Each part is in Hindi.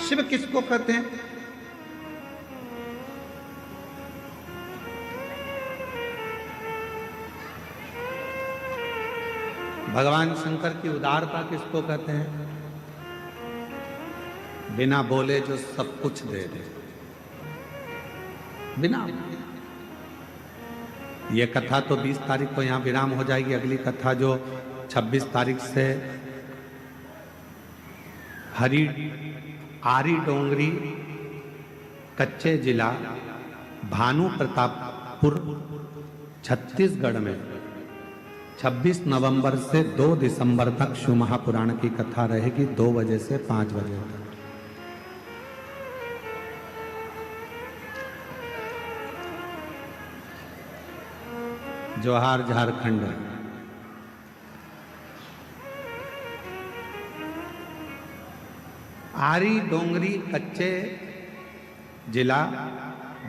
शिव किसको कहते हैं? भगवान शंकर की उदारता किसको कहते हैं? बिना बोले जो सब कुछ दे दे, बिना। ये कथा तो 20 तारीख को यहाँ विराम हो जाएगी। अगली कथा जो 26 तारीख से आरी डोंगरी कच्चे जिला भानु प्रतापपुर छत्तीसगढ़ में 26 नवंबर से 2 दिसंबर तक शिव महापुराण की कथा रहेगी, 2 बजे से 5 बजे तक। जोहार झारखंड। आरी डोंगरी कच्चे जिला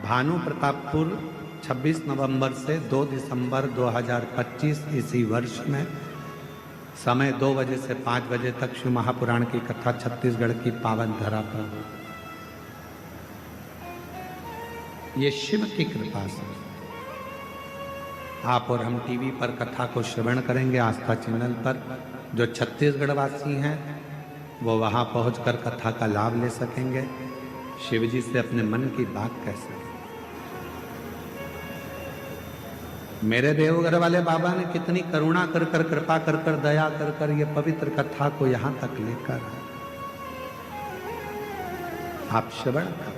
भानु प्रतापपुर 26 नवंबर से 2 दिसंबर 2025 इसी वर्ष में समय 2 बजे से 5 बजे तक शिव महापुराण की कथा छत्तीसगढ़ की पावन धरा पर। ये शिव की कृपा से आप और हम टीवी पर कथा को श्रवण करेंगे। आस्था चैनल पर जो छत्तीसगढ़ वासी हैं वो वहां पहुंचकर कथा का लाभ ले सकेंगे, शिव जी से अपने मन की बात कह सकेंगे। मेरे देवघर वाले बाबा ने कितनी करुणा कर कर, कृपा कर कर, दया कर कर ये पवित्र कथा को यहां तक लेकर आप श्रवण करें।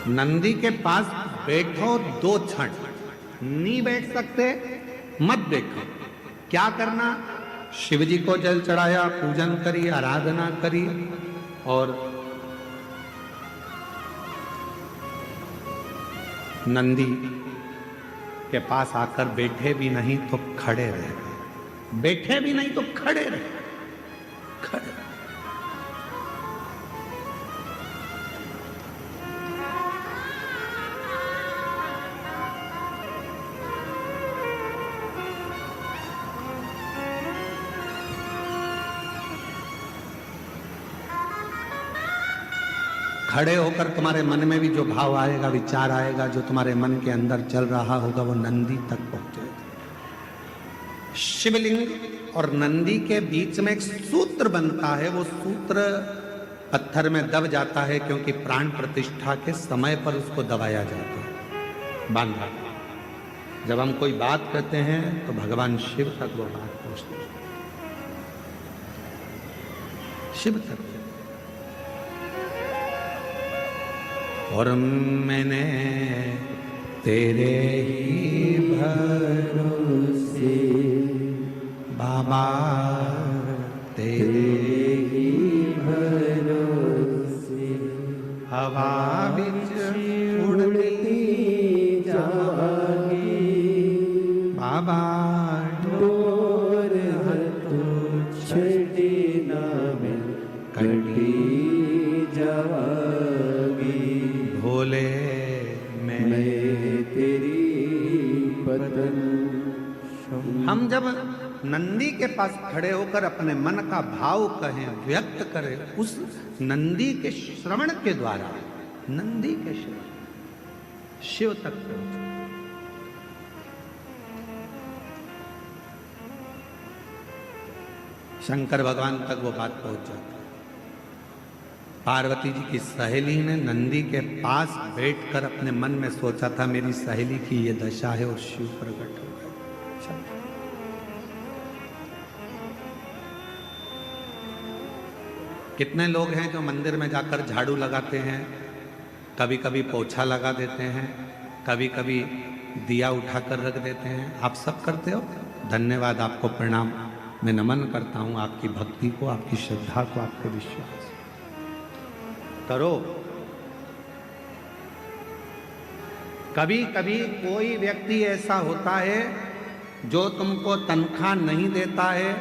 नंदी के पास बैठो 2 क्षण, नहीं बैठ सकते मत बैठो। क्या करना? शिव जी को जल चढ़ाया, पूजन करी, आराधना करी और नंदी के पास आकर बैठे भी नहीं तो खड़े रहे, बैठे भी नहीं तो खड़े रहे, खड़े। खड़े होकर तुम्हारे मन में भी जो भाव आएगा, विचार आएगा, जो तुम्हारे मन के अंदर चल रहा होगा, वो नंदी तक पहुंचेगा। शिवलिंग और नंदी के बीच में एक सूत्र बनता है, वो सूत्र पत्थर में दब जाता है क्योंकि प्राण प्रतिष्ठा के समय पर उसको दबाया जाता है, बांधा। जब हम कोई बात कहते हैं तो भगवान शिव तक वो बात पहुंचती है, शिव तक। और मैंने तेरे ही भरोसे बाबा, तेरे ही भरोसे हवा बिच उड़ती जागी बाबा, डोर हतो छड़ी ना में कटी जागी। भोले मैं तेरी बदन। हम जब नंदी के पास खड़े होकर अपने मन का भाव कहें, व्यक्त करें, उस नंदी के श्रवण के द्वारा, नंदी के श्रवण शिव तक पहुंचे। शंकर भगवान तक वो बात पहुंच जाती। पार्वती जी की सहेली ने नंदी के पास बैठकर अपने मन में सोचा था मेरी सहेली की ये दशा है, और शिव प्रकट हो गए। कितने लोग हैं जो मंदिर में जाकर झाड़ू लगाते हैं, कभी कभी पोछा लगा देते हैं, कभी कभी दिया उठाकर रख देते हैं। आप सब करते हो, धन्यवाद, आपको प्रणाम। मैं नमन करता हूं आपकी भक्ति को, आपकी श्रद्धा को, आपके विश्वास करो। कभी कभी कोई व्यक्ति ऐसा होता है जो तुमको तनख्वाह नहीं देता है,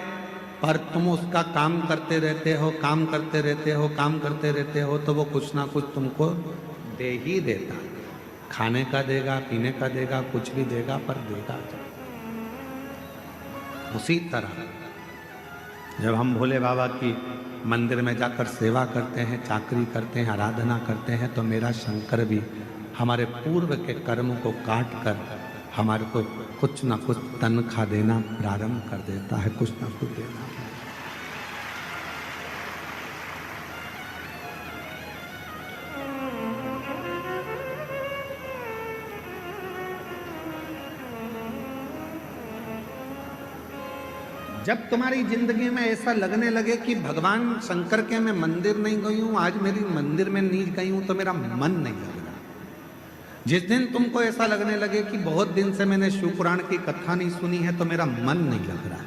पर तुम उसका काम करते रहते हो, काम करते रहते हो, काम करते रहते हो, तो वो कुछ ना कुछ तुमको दे ही देता। खाने का देगा, पीने का देगा, कुछ भी देगा, पर देगा। उसी तरह जब हम भोले बाबा की मंदिर में जाकर सेवा करते हैं, चाकरी करते हैं, आराधना करते हैं, तो मेरा शंकर भी हमारे पूर्व के कर्मों को काट कर हमारे को कुछ ना कुछ तनख्वाह देना प्रारंभ कर देता है, कुछ ना कुछ देना। जब तुम्हारी जिंदगी में ऐसा लगने लगे कि भगवान शंकर के मैं मंदिर नहीं गई हूं, आज मेरी मंदिर में नहीं गई हूं, तो मेरा मन नहीं लग रहा। जिस दिन तुमको ऐसा लगने लगे कि बहुत दिन से मैंने शिव पुराण की कथा नहीं सुनी है, तो मेरा मन नहीं लग रहा।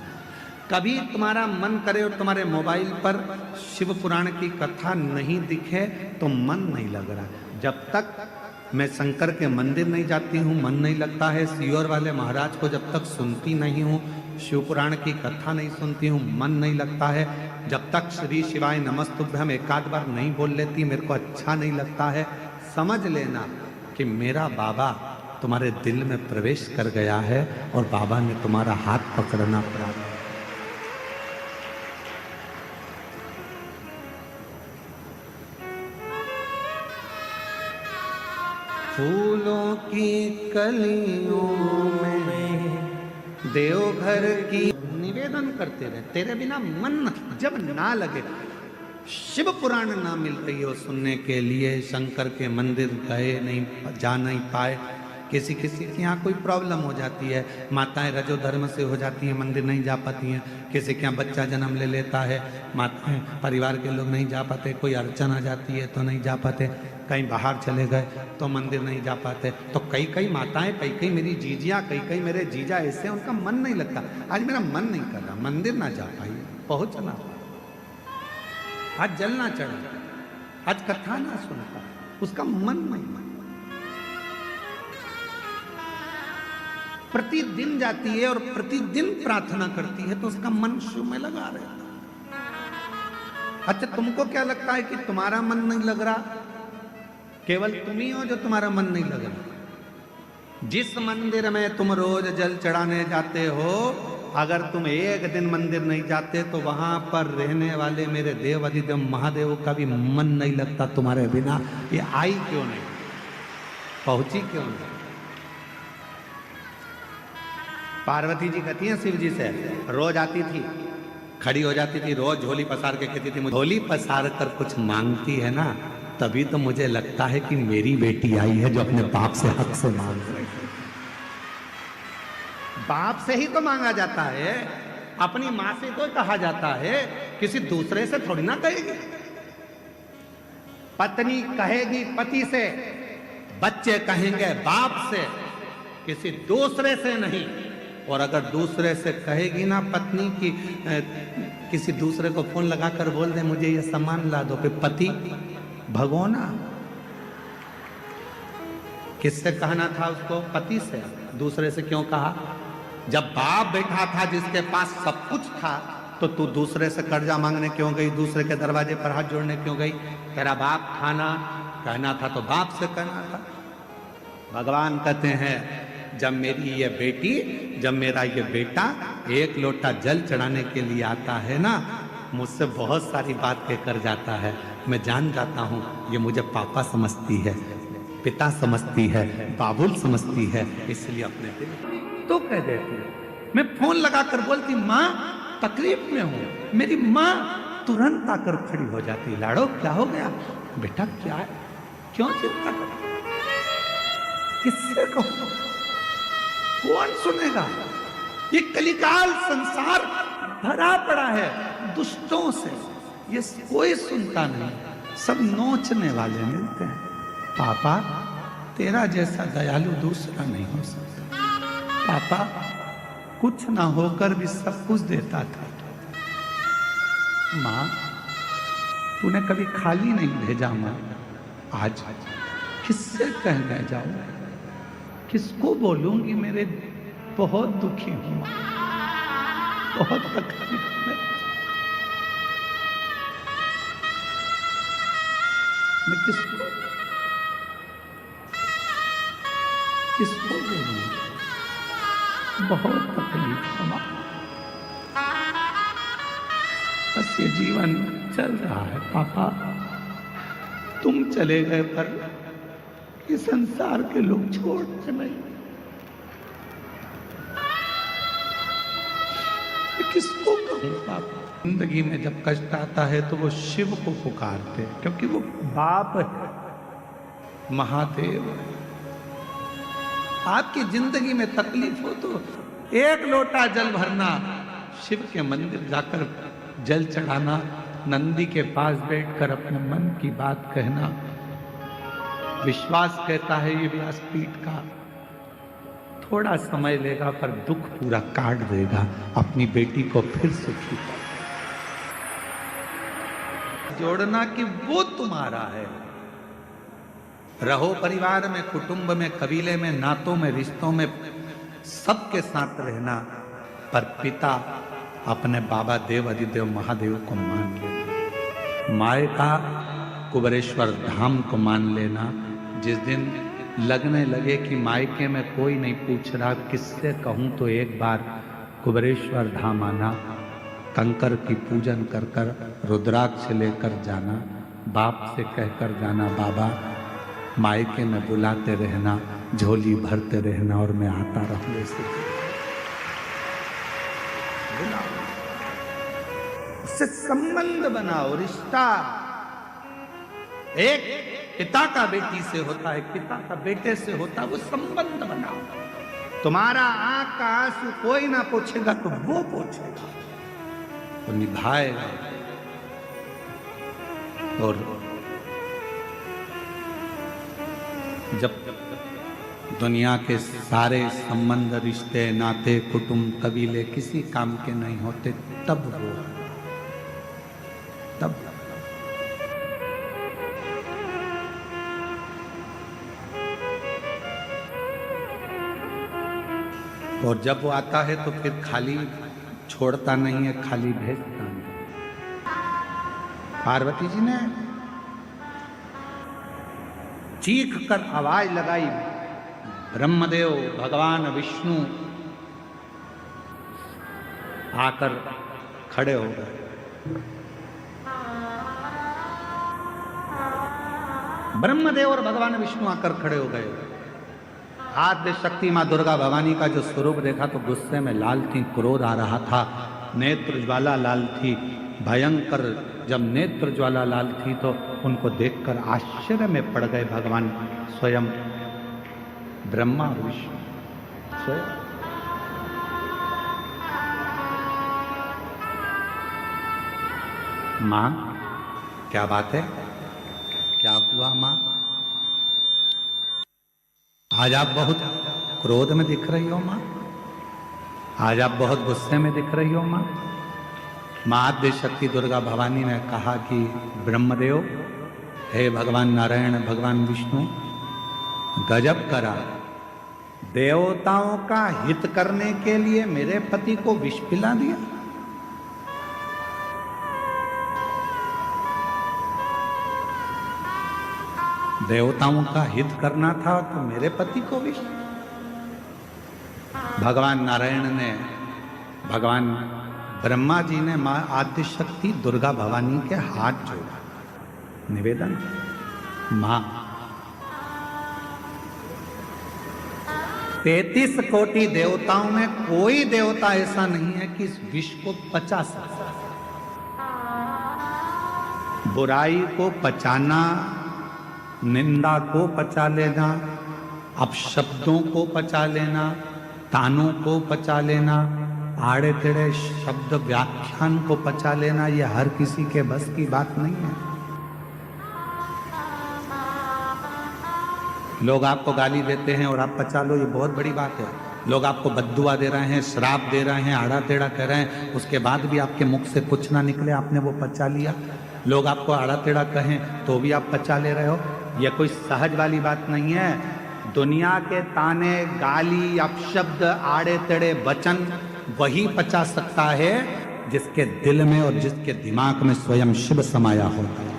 कभी तुम्हारा मन करे और तुम्हारे मोबाइल पर शिव पुराण की कथा नहीं दिखे तो मन नहीं लग रहा। जब तक मैं शंकर के मंदिर नहीं जाती हूँ मन नहीं लगता है। सीहोर वाले महाराज को जब तक सुनती नहीं हूँ, शिव पुराण की कथा नहीं सुनती हूँ, मन नहीं लगता है। जब तक श्री शिवाय नमस्तुभ्यम एकाध बार नहीं बोल लेती मेरे को अच्छा नहीं लगता है। समझ लेना कि मेरा बाबा तुम्हारे दिल में प्रवेश कर गया है और बाबा ने तुम्हारा हाथ पकड़ना प्रारंभ। फूलों की कलियों में देवघर की निवेदन करते रहे, तेरे बिना मन जब ना लगे, शिव पुराण ना मिल रही हो सुनने के लिए, शंकर के मंदिर गए नहीं, जा नहीं पाए, किसी किसी के यहाँ कोई प्रॉब्लम हो जाती है, माताएं रजो धर्म से हो जाती हैं, मंदिर नहीं जा पाती हैं, किसी के यहाँ बच्चा जन्म ले लेता है, माताएं परिवार के लोग नहीं जा पाते, कोई अड़चन आ जाती है तो नहीं जा पाते, कहीं बाहर चले गए तो मंदिर नहीं जा पाते। तो कई कई माताएं, कई कई मेरी जीजियाँ, कई कई मेरे जीजा ऐसे उनका मन नहीं लगता। आज मेरा मन नहीं कर रहा, मंदिर ना जा पाई, पहुँचना, आज जलना चढ़ा, आज कथा ना सुन पाए, उसका मन नहीं। प्रतिदिन जाती है और प्रतिदिन प्रार्थना करती है तो उसका मन शिव में लगा रहता। अच्छा, तुमको क्या लगता है कि तुम्हारा मन नहीं लग रहा? केवल तुम ही हो जो तुम्हारा मन नहीं लग रहा। जिस मंदिर में तुम रोज जल चढ़ाने जाते हो, अगर तुम एक दिन मंदिर नहीं जाते तो वहां पर रहने वाले मेरे देव अधिदेव महादेव का भी मन नहीं लगता तुम्हारे बिना। ये आई क्यों नहीं, पहुंची क्यों नहीं? पार्वती जी कहती हैं शिव जी से, रोज आती थी, खड़ी हो जाती थी, रोज झोली पसार के कहती थी, झोली पसार कर कुछ मांगती है ना, तभी तो मुझे लगता है कि मेरी बेटी आई है जो अपने बाप से हक से मांग रही है। बाप से ही तो मांगा जाता है, अपनी मां से तो कहा जाता है, किसी दूसरे से थोड़ी ना कहेगी। पत्नी कहेगी पति से, बच्चे कहेंगे बाप से, किसी दूसरे से नहीं। और अगर दूसरे से कहेगी ना पत्नी की, किसी दूसरे को फोन लगाकर बोल दे मुझे ये सामान ला दो, फिर पति भगोना। किससे कहना था उसको? पति से। दूसरे से क्यों कहा? जब बाप बैठा था जिसके पास सब कुछ था, तो तू दूसरे से कर्जा मांगने क्यों गई? दूसरे के दरवाजे पर हाथ जोड़ने क्यों गई? तेरा बाप था ना, कहना था तो बाप से कहना था। भगवान कहते हैं जब मेरी ये बेटी, जब मेरा ये बेटा एक लोटा जल चढ़ाने के लिए आता है ना, मुझसे बहुत सारी बात कहकर जाता है, मैं जान जाता हूँ ये मुझे पापा समझती है, पिता समझती है, बाबुल समझती है, इसलिए अपने दिल तो कह देती है। मैं फोन लगाकर बोलती माँ तकलीफ में हूँ, मेरी माँ तुरंत आकर खड़ी हो जाती, लाड़ो क्या हो गया बेटा, क्या है, क्यों चिंता कर, किससे कहूँ, कौन सुनेगा? ये कलिकाल संसार भरा पड़ा है दुष्टों से, ये कोई सुनता नहीं, सब नोचने वाले मिलते हैं। पापा तेरा जैसा दयालु दूसरा नहीं हो सकता। पापा कुछ ना होकर भी सब कुछ देता था। माँ तूने कभी खाली नहीं भेजा माँ, आज किससे कहने जाऊं, किसको बोलूंगी, मेरे बहुत दुखी हूं, बहुत तकलीफ में, मैं किसको बोलूं, बहुत तकलीफ है। ये जीवन चल रहा है पापा, तुम चले गए पर ये संसार के लोग छोड़ते नहीं। किसको कहूं पापा? जिंदगी में जब कष्ट आता है तो वो शिव को पुकारते हैं, क्योंकि वो बाप है, महादेव है। आपकी जिंदगी में तकलीफ हो तो एक लोटा जल भरना, शिव के मंदिर जाकर जल चढ़ाना, नंदी के पास बैठकर अपने मन की बात कहना। विश्वास कहता है ये व्यासपीठ का थोड़ा समय लेगा पर दुख पूरा काट देगा, अपनी बेटी को फिर सुखी जोड़ना कि वो तुम्हारा है। रहो परिवार में, कुटुंब में, कबीले में, नातों में, रिश्तों में, सबके साथ रहना, पर पिता अपने बाबा देव अधिदेव महादेव को मान लेना, माए का कुबरेश्वर धाम को मान लेना। जिस दिन लगने लगे कि मायके में कोई नहीं पूछ रहा, किससे कहूं, तो एक बार कुबरेश्वर धाम आना, कंकर की पूजन कर कर रुद्राक्ष लेकर जाना, बाप से कहकर जाना बाबा मायके में बुलाते रहना, झोली भरते रहना और मैं आता रहूं। उससे संबंध बनाओ, रिश्ता एक पिता का बेटी से होता है, पिता का बेटे से होता है, वो संबंध बनाओ। तुम्हारा आंख का आंसू कोई ना पूछेगा तो वो पूछेगा, वो निभाएगा। और जब दुनिया के सारे संबंध, रिश्ते, नाते, कुटुंब, कबीले किसी काम के नहीं होते, तब वो, तब और जब वो आता है तो फिर खाली छोड़ता नहीं है, खाली भेजता नहीं। पार्वती जी ने चीख कर आवाज लगाई, ब्रह्मदेव भगवान विष्णु आकर खड़े हो गए। ब्रह्मदेव और भगवान विष्णु आकर खड़े हो गए। आद्य शक्ति मां दुर्गा भवानी का जो स्वरूप देखा तो गुस्से में लाल थी, क्रोध आ रहा था, नेत्र ज्वाला लाल थी, भयंकर। जब नेत्र ज्वाला लाल थी तो उनको देखकर आश्चर्य में पड़ गए भगवान स्वयं ब्रह्मा और विष्णु स्वयं। मां क्या बात है, क्या हुआ मां? आज आप बहुत क्रोध में दिख रही हो मां, आज आप बहुत गुस्से में दिख रही हो मां। मां आद्य शक्ति दुर्गा भवानी ने कहा कि ब्रह्मदेव, हे भगवान नारायण, भगवान विष्णु, गजब करा, देवताओं का हित करने के लिए मेरे पति को विष पिला दिया। देवताओं का हित करना था तो मेरे पति को विष। भगवान नारायण ने, भगवान ब्रह्मा जी ने मां आद्य शक्ति दुर्गा भवानी के हाथ जोड़ा, निवेदन, मां 33 कोटि देवताओं में कोई देवता ऐसा नहीं है कि इस विष को पचा सकता। बुराई को पचाना, निंदा को पचा लेना, अपशब्दों को पचा लेना, तानों को पचा लेना, आड़े टेढ़े शब्द व्याख्यान को पचा लेना, यह हर किसी के बस की बात नहीं है। लोग आपको गाली देते हैं और आप पचा लो, ये बहुत बड़ी बात है। लोग आपको बद्दुआ दे रहे हैं, श्राप दे रहे हैं, आड़ा टेढ़ा कह रहे हैं, उसके बाद भी आपके मुख से कुछ ना निकले, आपने वो पचा लिया। लोग आपको आड़ा टेढ़ा कहें तो भी आप पचा ले रहे हो। यह कोई सहज वाली बात नहीं है। दुनिया के ताने, गाली, अपशब्द, आड़े टेढ़े वचन वही पचा सकता है जिसके दिल में और जिसके दिमाग में स्वयं शिव समाया होता है।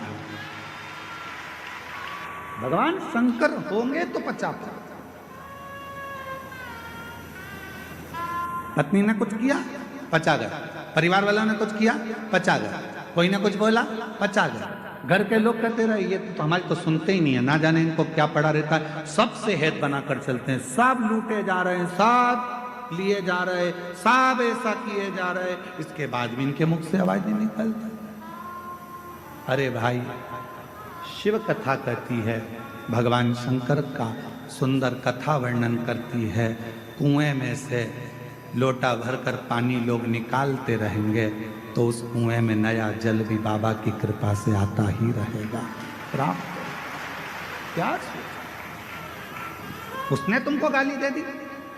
भगवान शंकर होंगे तो पचा पाए। पत्नी ने कुछ किया, पचा गया। परिवार वालों ने कुछ किया, पचा गया। कोई ना कुछ बोला, बचा गया। घर के लोग कहते रहे ये तो हमारी तो सुनते ही नहीं है, ना जाने इनको क्या पड़ा रहता है, सबसे हेत बनाकर चलते हैं, सब लूटे जा रहे हैं, सब लिए जा रहे, सब ऐसा किए जा रहे, इसके बाद भी इनके मुख से आवाज नहीं निकलता। अरे भाई, शिव कथा कहती है, भगवान शंकर का सुंदर कथा वर्णन करती है, कुएं में से लोटा भरकर पानी लोग निकालते रहेंगे तो उस कुएं में नया जल भी बाबा की कृपा से आता ही रहेगा। प्राप्त क्या उसने तुमको गाली दे दी,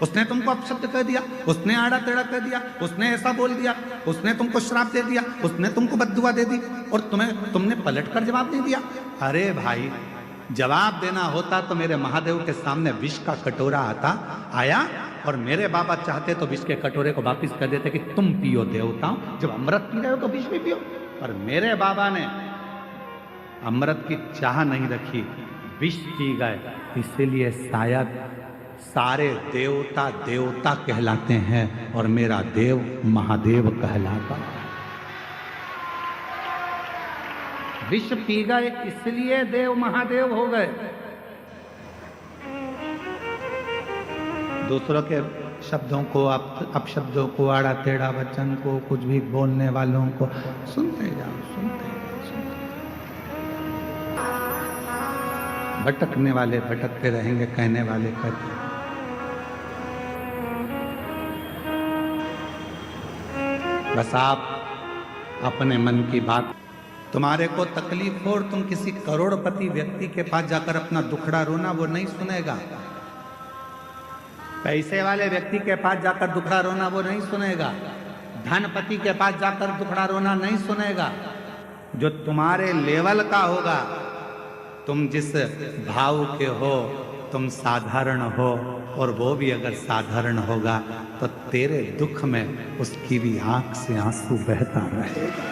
उसने तुमको अपशब्द कह दिया, उसने आड़ा टेढ़ा कह दिया, उसने ऐसा बोल दिया, उसने तुमको श्राप दे दिया, उसने तुमको बद्दुआ दे दी और तुमने पलट कर जवाब नहीं दिया। अरे भाई, जवाब देना होता तो मेरे महादेव के सामने विष का कटोरा आया और मेरे बाबा चाहते तो विष के कटोरे को वापिस कर देते कि तुम पियो देवताओं, जब अमृत पी रहे हो तो विष भी पियो। पर मेरे बाबा ने अमृत की चाह नहीं रखी, विष पी गए। इसीलिए शायद सारे देवता देवता कहलाते हैं और मेरा देव महादेव कहलाता। विष पी गए इसलिए देव महादेव हो गए। दूसरों के शब्दों को, अपशब्दों को, आड़ा टेढ़ा वचन को, कुछ भी बोलने वालों को सुनते जाओ, सुनते भटकने वाले भटकते रहेंगे, कहने वाले कहते। बस आप अपने मन की बात, तुम्हारे को तकलीफ हो और तुम किसी करोड़पति व्यक्ति के पास जाकर अपना दुखड़ा रोना, वो नहीं सुनेगा। पैसे वाले व्यक्ति के पास जाकर दुखड़ा रोना वो नहीं सुनेगा। धनपति के पास जाकर दुखड़ा रोना नहीं सुनेगा। जो तुम्हारे लेवल का होगा, तुम जिस भाव के हो, तुम साधारण हो और वो भी अगर साधारण होगा तो तेरे दुख में उसकी भी आंख से आंसू बहता रहेगा।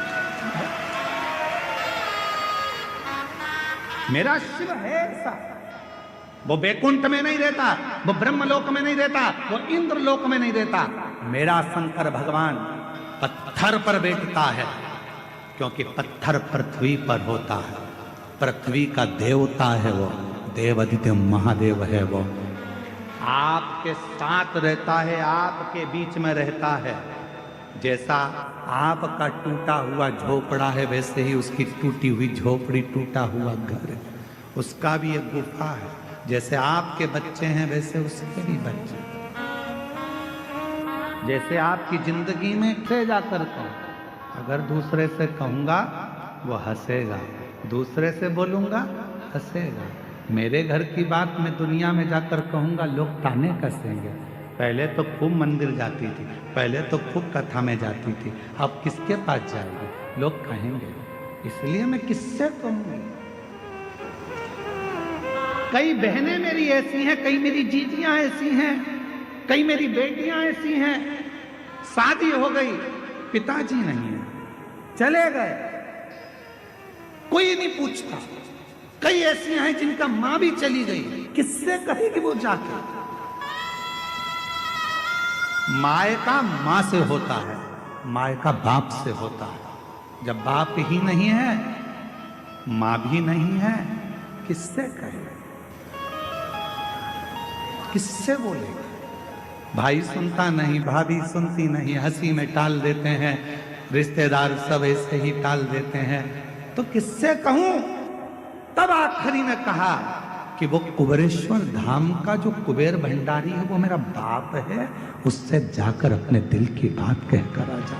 मेरा शिव है ऐसा, वो बैकुंठ में नहीं रहता, वो ब्रह्मलोक में नहीं रहता, वो इंद्रलोक में नहीं रहता। मेरा शंकर भगवान पत्थर पर बैठता है, क्योंकि पत्थर पृथ्वी पर होता है। पृथ्वी का देवता है वो, देवादित्य महादेव है वो। आपके साथ रहता है, आपके बीच में रहता है। जैसा आपका टूटा हुआ झोपड़ा है, वैसे ही उसकी टूटी हुई झोपड़ी, टूटा हुआ घर है, उसका भी एक गुफा है। जैसे आपके बच्चे हैं वैसे उसके भी बच्चे। जैसे आपकी जिंदगी में से जाकर कहूं, अगर दूसरे से कहूंगा वो हंसेगा, दूसरे से बोलूंगा हंसेगा। मेरे घर की बात मैं दुनिया में जाकर कहूंगा, लोग ताने कसेंगे। पहले तो खूब मंदिर जाती थी, पहले तो खूब कथा में जाती थी, अब किसके पास जाएगी, लोग कहेंगे। इसलिए मैं किससे कहूंगी। कई बहनें मेरी ऐसी हैं, कई मेरी जीजियां ऐसी हैं, कई मेरी बेटियां ऐसी हैं, शादी हो गई, पिताजी नहीं है, चले गए, कोई नहीं पूछता। कई ऐसी हैं जिनका मां भी चली गई, किससे कहेगी वो जाके। मायका मां से होता है, मायका बाप से होता है। जब बाप ही नहीं है, मां भी नहीं है, किससे कहे, किससे बोलेगा। भाई सुनता नहीं, भाभी सुनती नहीं, हंसी में टाल देते हैं, रिश्तेदार सब ऐसे ही टाल देते हैं, तो किससे कहूं। तब आखिरी में कहा कि वो कुबेरेश्वर धाम का जो कुबेर भंडारी है वो मेरा बाप है, उससे जाकर अपने दिल की बात कहकर आ जा।